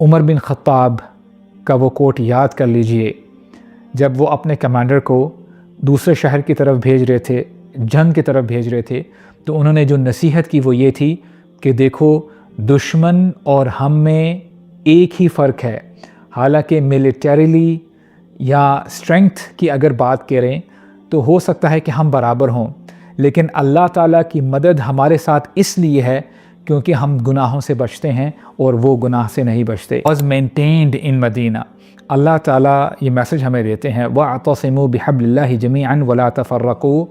عمر بن خطاب کا وہ کوٹ یاد کر لیجئے، جب وہ اپنے کمانڈر کو دوسرے شہر کی طرف بھیج رہے تھے، جنگ کی طرف بھیج رہے تھے، تو انہوں نے جو نصیحت کی وہ یہ تھی کہ دیکھو دشمن اور ہم میں ایک ہی فرق ہے، حالانکہ ملیٹریلی یا اسٹرینگتھ کی اگر بات کریں تو ہو سکتا ہے کہ ہم برابر ہوں، لیکن اللہ تعالیٰ کی مدد ہمارے ساتھ اس لیے ہے کیونکہ ہم گناہوں سے بچتے ہیں اور وہ گناہ سے نہیں بچتے۔ was maintained in مدینہ، اللہ تعالیٰ یہ میسج ہمیں دیتے ہیں وَاعْتَصِمُوا بِحَبْلِ اللَّهِ جَمِيعًا وَلَا تَفَرَّقُوا،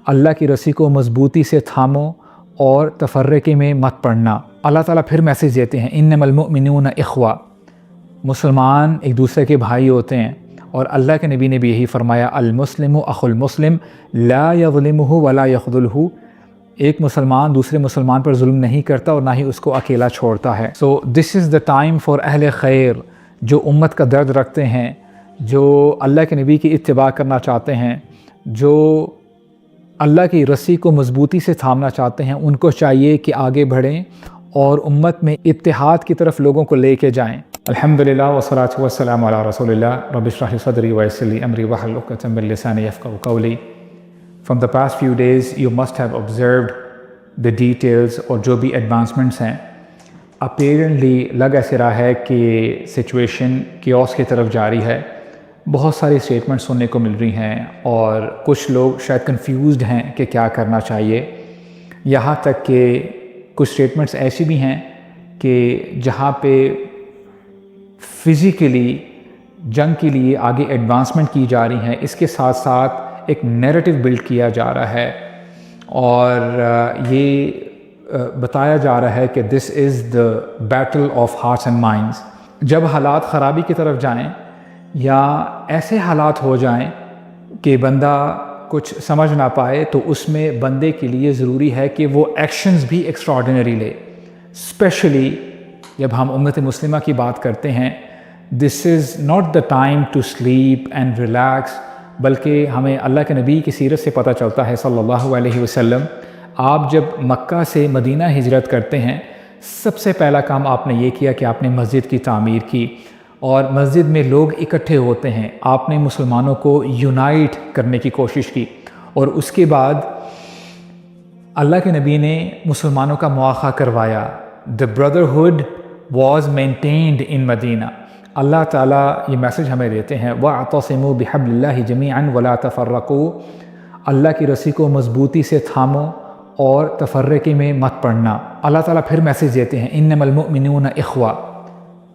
اللہ کی رسی کو مضبوطی سے تھامو اور تفرقے میں مت پڑنا۔ اللہ تعالیٰ پھر میسج دیتے ہیں اِنَّمَا الْمُؤْمِنُونَ اِخْوَةٌ، مسلمان ایک دوسرے کے بھائی ہوتے ہیں، اور اللہ کے نبی نے بھی یہی فرمایا المسلم اخو المسلم لا یظلمہ ولا یخذلہ، ایک مسلمان دوسرے مسلمان پر ظلم نہیں کرتا اور نہ ہی اس کو اکیلا چھوڑتا ہے۔ سو دس از دا ٹائم فار اہل خیر، جو امت کا درد رکھتے ہیں، جو اللہ کے نبی کی اتباع کرنا چاہتے ہیں، جو اللہ کی رسی کو مضبوطی سے تھامنا چاہتے ہیں، ان کو چاہیے کہ آگے بڑھیں اور امت میں اتحاد کی طرف لوگوں کو لے کے جائیں۔ الحمدللہ والصلاة والسلام علی رسول اللہ، رب اشرح لی صدری ویسر لی امری واحلل عقدۃ من لسانی یفقہوا قولی۔ From the past few days you must have observed the details اور جو بھی ایڈوانسمنٹس ہیں۔ اپیرنٹلی لگ ایسے رہا ہے کہ سچویشن کیوس کی طرف جاری ہے، بہت ساری اسٹیٹمنٹ سننے کو مل رہی ہیں اور کچھ لوگ شاید کنفیوزڈ ہیں کہ کیا کرنا چاہیے، یہاں تک کہ کچھ اسٹیٹمنٹس ایسی بھی ہیں کہ جہاں پہ فزیکلی جنگ کے لیے آگے ایڈوانسمنٹ کی جا رہی ہیں، اس کے ساتھ ساتھ ایک نیریٹو بلڈ کیا جا رہا ہے اور یہ بتایا جا رہا ہے کہ this is the battle of hearts and minds. جب حالات خرابی کی طرف جائیں یا ایسے حالات ہو جائیں کہ بندہ کچھ سمجھ نہ پائے، تو اس میں بندے کے لیے ضروری ہے کہ وہ ایکشنز بھی ایکسٹراڈنری لے، اسپیشلی جب ہم امت مسلمہ کی بات کرتے ہیں۔ This is not the time to sleep and relax, بلکہ ہمیں اللہ کے نبی کی سیرت سے پتہ چلتا ہے صلی اللہ علیہ وسلم، آپ جب مکہ سے مدینہ ہجرت کرتے ہیں، سب سے پہلا کام آپ نے یہ کیا کہ آپ نے مسجد کی تعمیر کی، اور مسجد میں لوگ اکٹھے ہوتے ہیں، آپ نے مسلمانوں کو یونائٹ کرنے کی کوشش کی، اور اس کے بعد اللہ کے نبی نے مسلمانوں کا مواخہ کروایا۔ The brotherhood was maintained in مدینہ۔ اللہ تعالیٰ یہ میسج ہمیں دیتے ہیں وَاعْتَصِمُوا بِحَبْلِ اللَّهِ جَمِيعًا وَلَا تَفَرَّقُوا، اللہ کی رسی کو مضبوطی سے تھامو اور تفرقے میں مت پڑنا۔ اللہ تعالیٰ پھر میسج دیتے ہیں اِنَّمَا الْمُؤْمِنُونَ اِخْوَةٌ،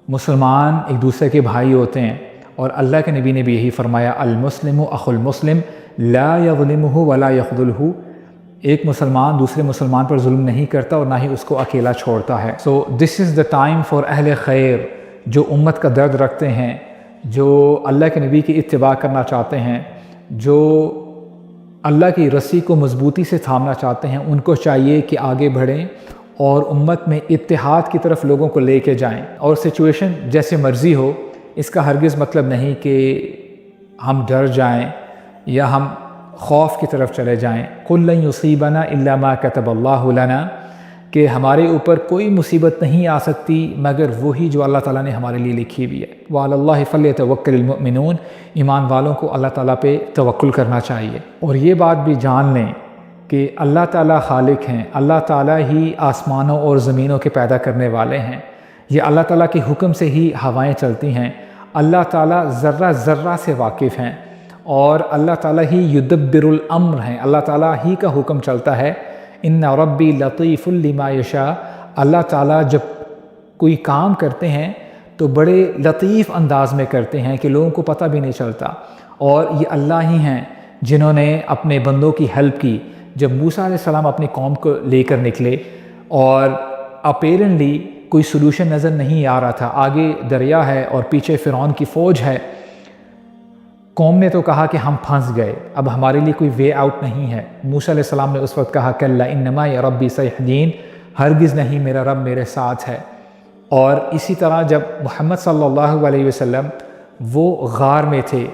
مسلمان ایک دوسرے کے بھائی ہوتے ہیں، اور اللہ کے نبی نے بھی یہی فرمایا المسلم اخو المسلم لا یظلمہ ولا یخذلہ، ایک مسلمان دوسرے مسلمان پر ظلم نہیں کرتا اور نہ ہی اس کو اکیلا چھوڑتا ہے۔ سو دس از دا ٹائم فار اہل خیر، جو امت کا درد رکھتے ہیں، جو اللہ کے نبی کی اتباع کرنا چاہتے ہیں، جو اللہ کی رسی کو مضبوطی سے تھامنا چاہتے ہیں، ان کو چاہیے کہ آگے بڑھیں اور امت میں اتحاد کی طرف لوگوں کو لے کے جائیں۔ اور سچویشن جیسے مرضی ہو، اس کا ہرگز مطلب نہیں کہ ہم ڈر جائیں یا ہم خوف کی طرف چلے جائیں۔ قُل لَن يُصِيبَنَا إِلَّا مَا كَتَبَ اللَّهُ لَنَا، کہ ہمارے اوپر کوئی مصیبت نہیں آ سکتی مگر وہی جو اللہ تعالیٰ نے ہمارے لیے لکھی ہوئی ہے۔ وَعَلَى اللَّهِ فَلْيَتَوَكَّلِ الْمُؤْمِنُونَ، ایمان والوں کو اللہ تعالیٰ پہ توکل کرنا چاہیے۔ اور یہ بات بھی جان لیں کہ اللہ تعالیٰ خالق ہیں، اللہ تعالیٰ ہی آسمانوں اور زمینوں کے پیدا کرنے والے ہیں، یہ اللہ تعالیٰ کے حکم سے ہی ہوائیں چلتی ہیں، اللہ تعالیٰ ذرہ ذرہ سے واقف ہیں، اور اللہ تعالیٰ ہی یدبر الامر ہیں، اللہ تعالیٰ ہی کا حکم چلتا ہے۔ ان ربی لطیف لما یشاء، اللہ تعالیٰ جب کوئی کام کرتے ہیں تو بڑے لطیف انداز میں کرتے ہیں کہ لوگوں کو پتہ بھی نہیں چلتا، اور یہ اللہ ہی ہیں جنہوں نے اپنے بندوں کی ہیلپ کی۔ جب موسیٰ علیہ السلام اپنی قوم کو لے کر نکلے اور اپیرنٹلی کوئی سلوشن نظر نہیں آ رہا تھا، آگے دریا ہے اور پیچھے فرعون کی فوج ہے، قوم نے تو کہا کہ ہم پھنس گئے، اب ہمارے لیے کوئی وے آؤٹ نہیں ہے۔ موسیٰ علیہ السلام نے اس وقت کہا کلا انما یا ربی سیہدین، ہرگز نہیں، میرا رب میرے ساتھ ہے۔ اور اسی طرح جب محمد صلی اللہ علیہ وسلم وہ غار میں تھے،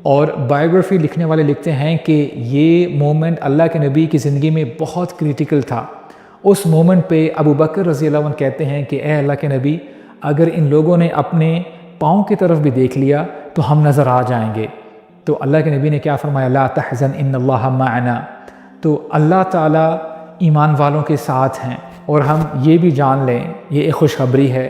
اور بائیوگرافی لکھنے والے لکھتے ہیں کہ یہ مومنٹ اللہ کے نبی کی زندگی میں بہت کریٹیکل تھا۔ اس مومنٹ پہ ابو بکر رضی اللہ عنہ کہتے ہیں کہ اے اللہ کے نبی، اگر ان لوگوں نے اپنے پاؤں کی طرف بھی دیکھ لیا تو ہم نظر آ جائیں گے۔ تو اللہ کے نبی نے کیا فرمایا؟ لا تحزن ان اللہ معنا۔ تو اللہ تعالیٰ ایمان والوں کے ساتھ ہیں، اور ہم یہ بھی جان لیں، یہ ایک خوشخبری ہے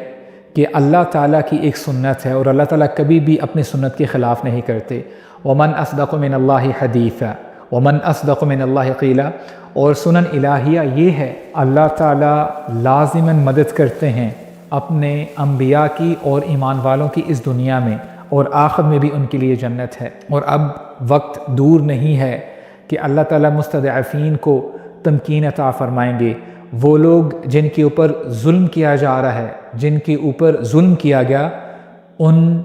کہ اللہ تعالیٰ کی ایک سنت ہے، اور اللہ تعالیٰ کبھی بھی اپنی سنت کے خلاف نہیں کرتے۔ ومن اصدق من اللہ حدیثا ومن اصدق من اللہ قیلا۔ اور سنن الہیہ یہ ہے، اللہ تعالیٰ لازماً مدد کرتے ہیں اپنے انبیاء کی اور ایمان والوں کی اس دنیا میں، اور آخر میں بھی ان کے لیے جنت ہے۔ اور اب وقت دور نہیں ہے کہ اللہ تعالیٰ مستضعفین کو تمکین عطا فرمائیں گے۔ وہ لوگ جن کے اوپر ظلم کیا جا رہا ہے، جن کے اوپر ظلم کیا گیا، ان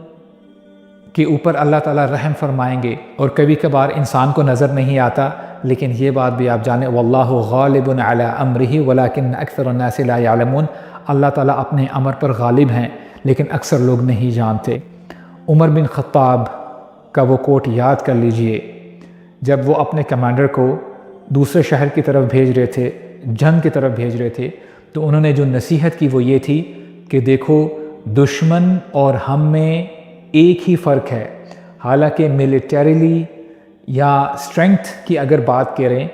کے اوپر اللہ تعالیٰ رحم فرمائیں گے۔ اور کبھی کبھار انسان کو نظر نہیں آتا، لیکن یہ بات بھی آپ جانیں، واللہ غالب علی امرہ ولکن اکثر الناس لا یعلمون۔ اللہ تعالیٰ اپنے امر پر غالب ہیں، لیکن اکثر لوگ نہیں جانتے۔ عمر بن خطاب کا وہ کوٹ یاد کر لیجئے، جب وہ اپنے کمانڈر کو دوسرے شہر کی طرف بھیج رہے تھے، جنگ کی طرف بھیج رہے تھے، تو انہوں نے جو نصیحت کی وہ یہ تھی کہ دیکھو، دشمن اور ہم میں ایک ہی فرق ہے۔ حالانکہ ملیٹریلی یا اسٹرینگتھ کی اگر بات کریں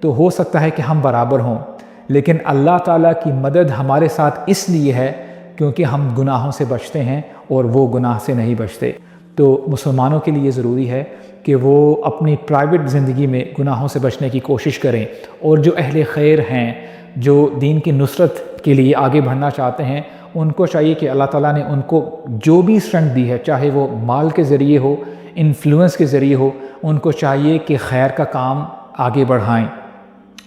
تو ہو سکتا ہے کہ ہم برابر ہوں، لیکن اللہ تعالیٰ کی مدد ہمارے ساتھ اس لیے ہے کیونکہ ہم گناہوں سے بچتے ہیں اور وہ گناہ سے نہیں بچتے۔ تو مسلمانوں کے لیے ضروری ہے کہ وہ اپنی پرائیویٹ زندگی میں گناہوں سے بچنے کی کوشش کریں، اور جو اہل خیر ہیں، جو دین کی نصرت کے لیے آگے بڑھنا چاہتے ہیں، ان کو چاہیے کہ اللہ تعالیٰ نے ان کو جو بھی اسٹرینگتھ دی ہے، چاہے وہ مال کے ذریعے ہو، انفلوئنس کے ذریعے ہو، ان کو چاہیے کہ خیر کا کام آگے بڑھائیں،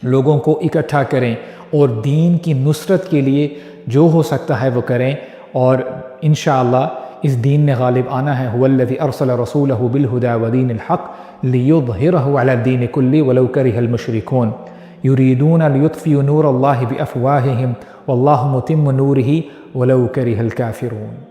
لوگوں کو اکٹھا کریں، اور دین کی نصرت کے لیے جو ہو سکتا ہے وہ کریں، اور انشاءاللہ اس دین نے غالب آنا ہے۔ هو الذی ارسل رسولہ بالہدی ودین الحق لیظہرہ علی الدین کلہ ولو کرہ المشرکون یریدون لیطفئوا نور اللہ بافواہہم واللہ متم نورہ ولو کرہ الکافرون۔